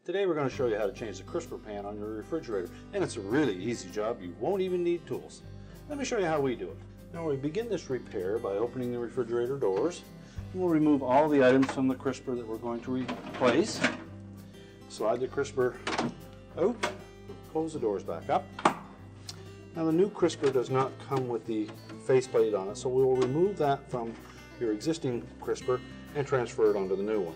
Today we're going to show you how to change the crisper pan on your refrigerator, and it's a really easy job. You won't even need tools. Let me show you how we do it. Now we begin this repair by opening the refrigerator doors. We'll remove all the items from the crisper that we're going to replace. Slide the crisper out, close the doors back up. Now the new crisper does not come with the faceplate on it, so we will remove that from your existing crisper and transfer it onto the new one.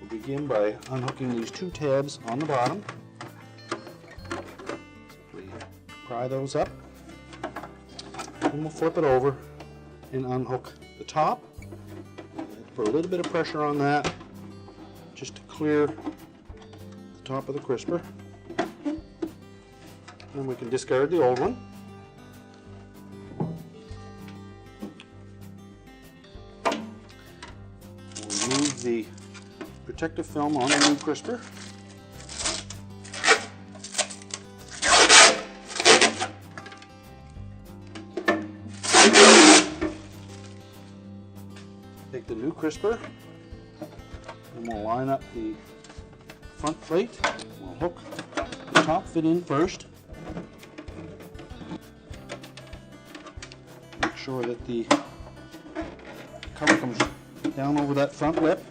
We'll begin by unhooking these two tabs on the bottom. Simply pry those up, and we'll flip it over and unhook the top. Put a little bit of pressure on that just to clear the top of the crisper. Then we can discard the old one. We'll remove the protective film on the new crisper. Take the new crisper and we'll line up the front plate. We'll hook the top fit in first. Make sure that the cover comes down over that front lip.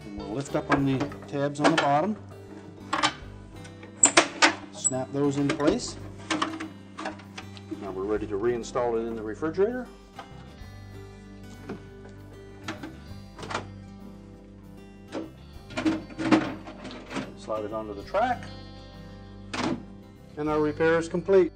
And we'll lift up on the tabs on the bottom. Snap those in place. Now we're ready to reinstall it in the refrigerator. Slide it onto the track, and our repair is complete.